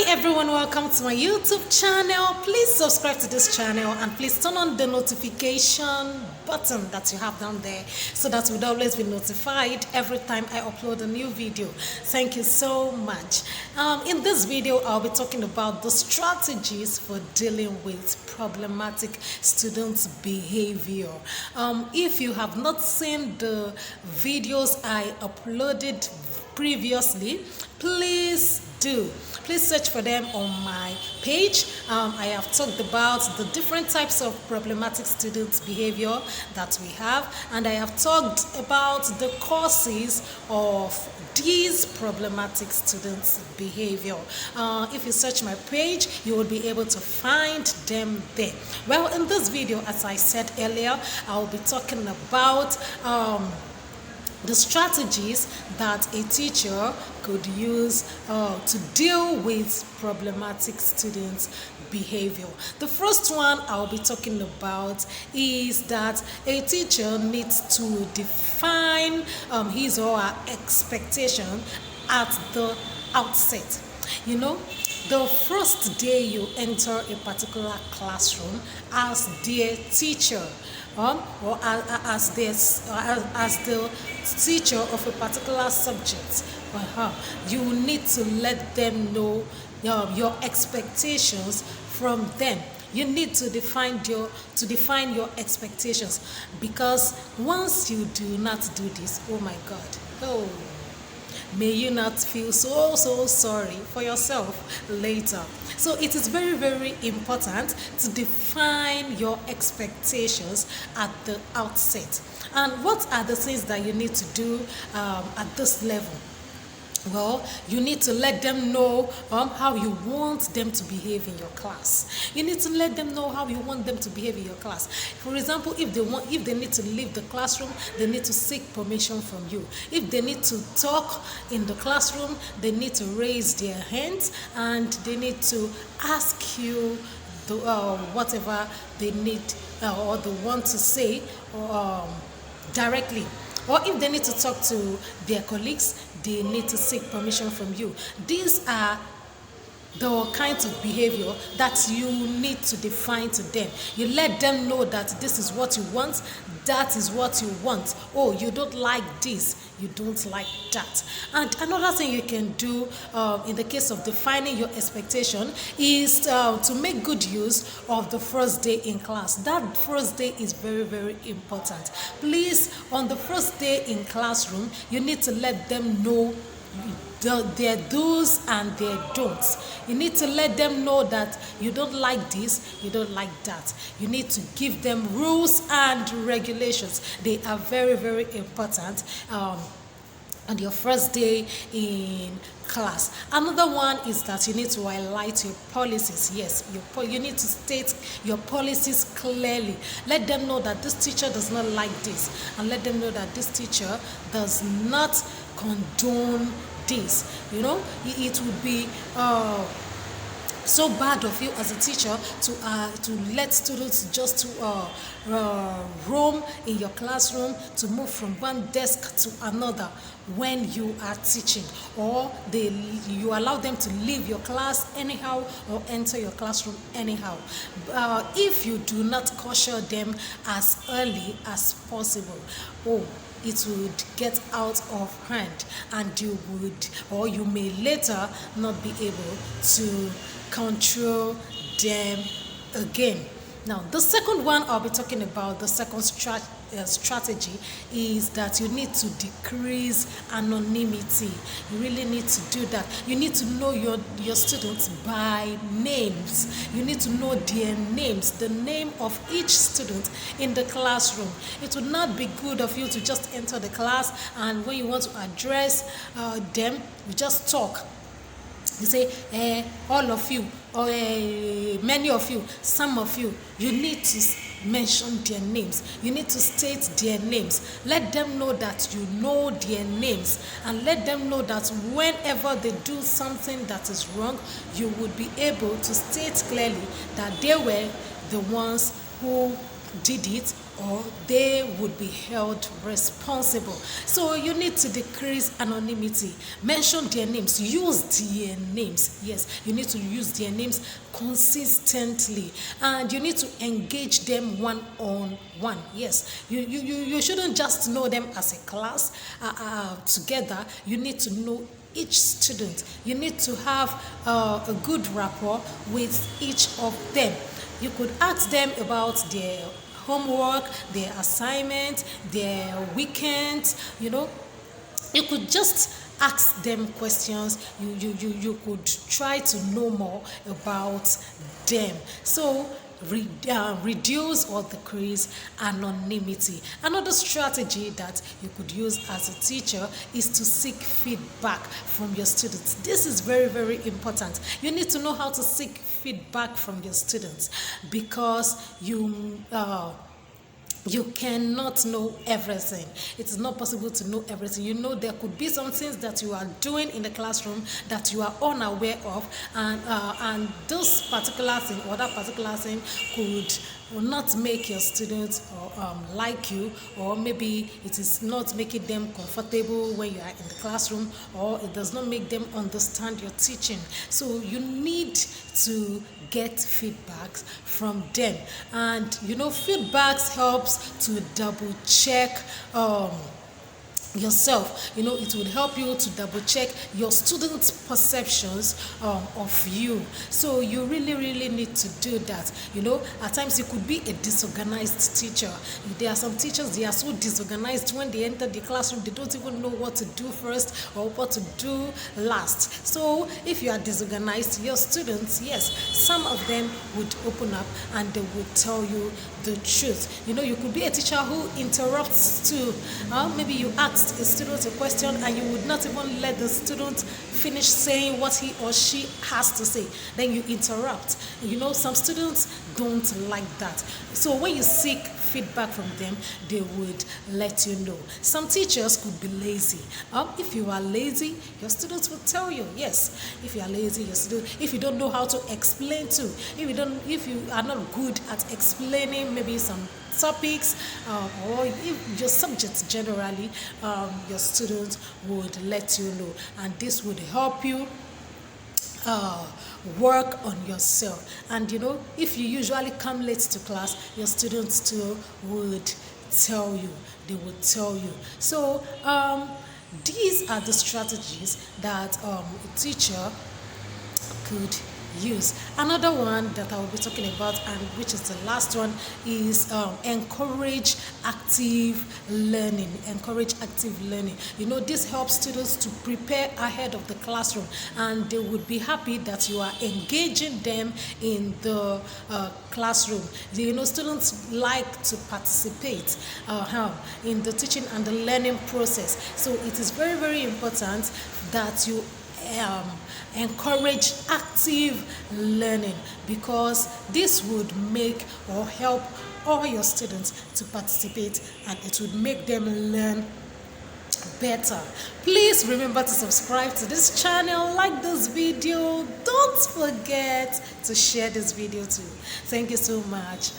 everyone, welcome to my YouTube channel. Please subscribe to this channel and please turn on the notification button that you have down there so that you'll always be notified every time I upload a new video. Thank you so much. In this video, I'll be talking about the strategies for dealing with problematic students' behavior. If you have not seen the videos I uploaded previously, please search for them on my page. I have talked about the different types of problematic students behavior that we have, and I have talked about the causes of these problematic students behavior. If you search my page, you will be able to find them there. Well, in this video, as I said earlier, I will be talking about the strategies that a teacher could use to deal with problematic students' behavior. The first one I'll be talking about is that a teacher needs to define his or her expectation at the outset. You know, the first day you enter a particular classroom as their teacher, or as the teacher of a particular subject, you need to let them know your expectations from them. You need to define your expectations, because once you do not do this, oh my God, may you not feel so sorry for yourself later. So it is very, very important to define your expectations at the outset. And what are the things that you need to do at this level? Well, you need to let them know how you want them to behave in your class. You need to let them know how you want them to behave in your class. For example, if they need to leave the classroom, they need to seek permission from you. If they need to talk in the classroom, they need to raise their hands and they need to ask you whatever they need or they want to say directly. Or if they need to talk to their colleagues, they need to seek permission from you. These are the kinds of behavior that you need to define to them. You let them know that this is what you want, that is what you want. Oh, you don't like this, you don't like that. And another thing you can do in the case of defining your expectation is to make good use of the first day in class. That first day is very, very important. Please, on the first day in classroom, you need to let them know their do's and their don'ts. You need to let them know that you don't like this, you don't like that. You need to give them rules and regulations. They are very, very important on your first day in class. Another one is that you need to highlight your policies. Yes, you need to state your policies clearly. Let them know that this teacher does not like this, and let them know that this teacher does not condone this. You know, it would be so bad of you as a teacher to let students just roam in your classroom, to move from one desk to another when you are teaching, or you allow them to leave your class anyhow or enter your classroom anyhow. If you do not caution them as early as possible, it would get out of hand, and you may later not be able to control them again. Now, the second one I'll be talking about, the second strategy, is that you need to decrease anonymity. You really need to do that. You need to know your students by names. You need to know their names, the name of each student in the classroom. It would not be good of you to just enter the class, and when you want to address them, you just talk. You say, all of you, or many of you, some of you. You need to mention their names. You need to state their names. Let them know that you know their names, and let them know that whenever they do something that is wrong, you would be able to state clearly that they were the ones who did it, or they would be held responsible. So you need to decrease anonymity. Mention their names. Use their names. Yes, you need to use their names consistently, and you need to engage them one on one. Yes, you shouldn't just know them as a class together. You need to know each student. You need to have a good rapport with each of them. You could ask them about their homework, their assignment, their weekends. You could just ask them questions. You could try to know more about them. So reduce or decrease anonymity. Another strategy that you could use as a teacher is to seek feedback from your students. This is very, very important. You need to know how to seek feedback from your students, because you cannot know everything. It is not possible to know everything. There could be some things that you are doing in the classroom that you are unaware of, and this particular thing or that particular thing could not make your students like you, or maybe it is not making them comfortable when you are in the classroom, or it does not make them understand your teaching. So you need to get feedbacks from them, and feedbacks helps to double check yourself. It would help you to double check your students' perceptions of you. So you really need to do that. At times you could be a disorganized teacher. There are some teachers, they are so disorganized. When they enter the classroom, they don't even know what to do first or what to do last. So if you are disorganized, your students, yes, some of them would open up and they would tell you the truth. You could be a teacher who interrupts too. Maybe you asked a student a question and you would not even let the student finish saying what he or she has to say. Then you interrupt. Some students don't like that. So when you seek feedback from them, they would let you know. Some teachers could be lazy. If you are lazy, your students will tell you. Yes, if you are lazy, your students, if you don't know how to explain to, if you are not good at explaining maybe some topics or if your subjects generally, your students would let you know, and this would help you work on yourself. And if you usually come late to class, your students too would tell you. They would tell you. So these are the strategies that a teacher could use. Another one that I will be talking about, and which is the last one, is encourage active learning. Encourage active learning. This helps students to prepare ahead of the classroom, and they would be happy that you are engaging them in the classroom. Students like to participate in the teaching and the learning process. So it is very, very important that you encourage active learning, because this would make or help all your students to participate, and it would make them learn better. Please remember to subscribe to this channel, like this video. Don't forget to share this video too. Thank you so much.